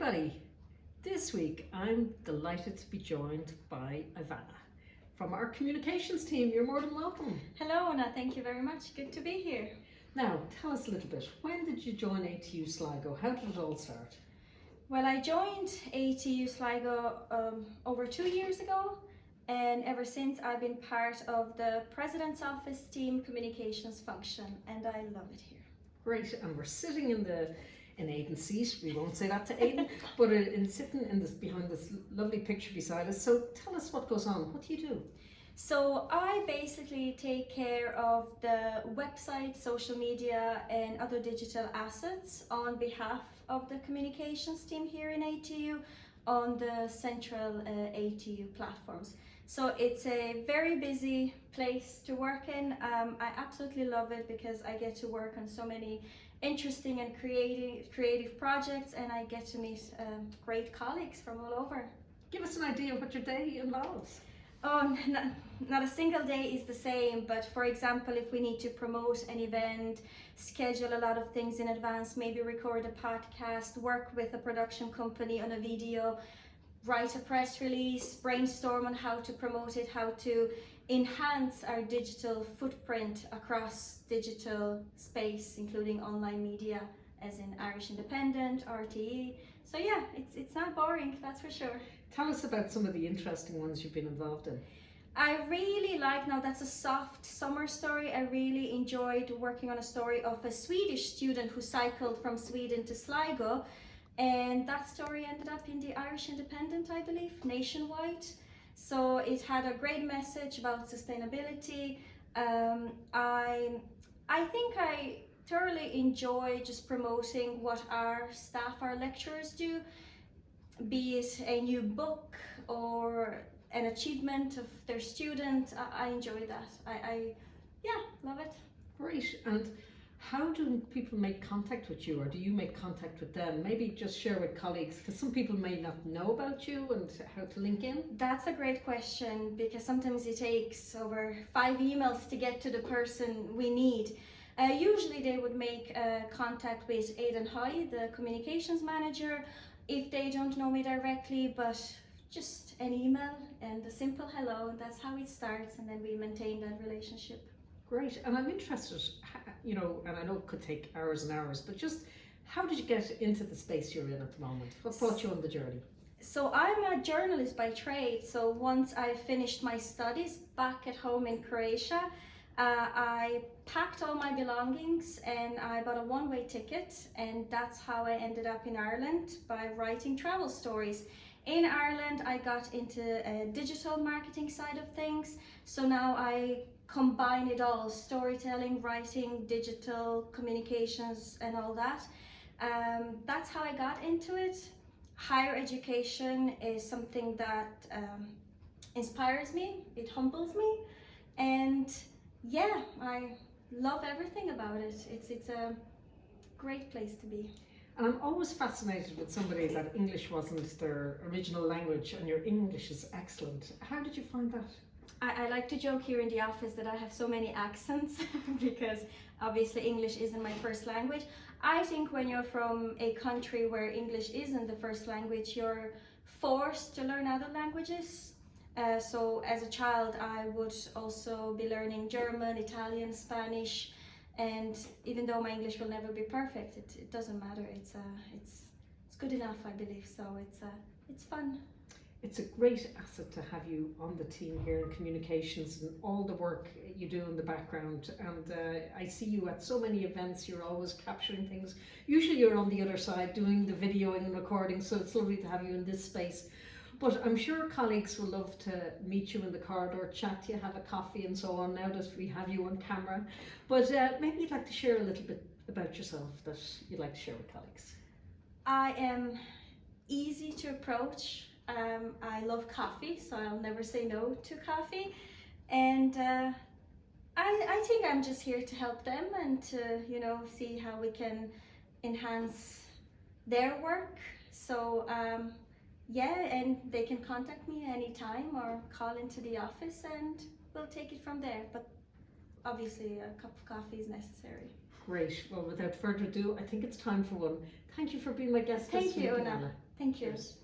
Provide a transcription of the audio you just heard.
everybody. This week I'm delighted to be joined by Ivana from our communications team. You're more than welcome. Hello, Anna. Thank you very much. Good to be here. Now, tell us a little bit. When did you join ATU Sligo? How did it all start? Well, I joined ATU Sligo over 2 years ago, and ever since I've been part of the President's Office team communications function, and I love it here. Great, and we're sitting in Aidan's seat. We won't say that to Aidan, but sitting in this behind this lovely picture beside us. So tell us what goes on. What do you do? So I basically take care of the website, social media and other digital assets on behalf of the communications team here in ATU on the central ATU platforms. So it's a very busy place to work in. I absolutely love it because I get to work on so many interesting and creative projects, and I get to meet great colleagues from all over. Give us an idea of what your day involves. Oh, not a single day is the same, but for example, if we need to promote an event, schedule a lot of things in advance, maybe record a podcast, work with a production company on a video, write a press release, brainstorm on how to promote it, how to enhance our digital footprint across digital space, including online media, as in Irish Independent, RTE. So yeah, it's not boring, that's for sure. Tell us about some of the interesting ones you've been involved in. I really like, now that's a soft summer story, I really enjoyed working on a story of a Swedish student who cycled from Sweden to Sligo, and that story ended up in the Irish Independent, I believe, nationwide. So it had a great message about sustainability. I think I thoroughly enjoy just promoting what our staff, our lecturers do, be it a new book or an achievement of their student. I enjoy that. I love it. Great. And how do people make contact with you, or do you make contact with them? Maybe just share with colleagues, because some people may not know about you and how to link in. That's a great question, because sometimes it takes over 5 emails to get to the person we need. Usually they would make contact with Aidan Hoy, the communications manager, if they don't know me directly, but just an email and a simple hello. That's how it starts, and then we maintain that relationship. Great. And I'm interested, and I know it could take hours and hours, but just how did you get into the space you're in at the moment? What brought you on the journey? So I'm a journalist by trade. So once I finished my studies back at home in Croatia, I packed all my belongings and I bought a one-way ticket, and that's how I ended up in Ireland, by writing travel stories. In Ireland, I got into a digital marketing side of things, so now I combine it all: storytelling, writing, digital communications and all that. That's how I got into it. Higher education is something that inspires me, it humbles me, and yeah, I love everything about it. It's a great place to be. And I'm always fascinated with somebody that English wasn't their original language, and your English is excellent. How did you find that? I like to joke here in the office that I have so many accents because obviously English isn't my first language. I think when you're from a country where English isn't the first language, you're forced to learn other languages. So as a child, I would also be learning German, Italian, Spanish, and even though my English will never be perfect, it doesn't matter. It's good enough, I believe. So it's fun. It's a great asset to have you on the team here in communications and all the work you do in the background. And I see you at so many events. You're always capturing things. Usually you're on the other side doing the videoing and recording, so it's lovely to have you in this space. But I'm sure colleagues will love to meet you in the corridor, chat to you, have a coffee and so on, now that we have you on camera. But maybe you'd like to share a little bit about yourself that you'd like to share with colleagues. I am easy to approach. I love coffee, so I'll never say no to coffee. And I think I'm just here to help them and to, see how we can enhance their work. So yeah, and they can contact me anytime or call into the office and we'll take it from there. But obviously a cup of coffee is necessary. Great. Well, without further ado, I think it's time for one. Thank you for being my guest this Thank week, you, Una. Anna. Thank you. Cheers.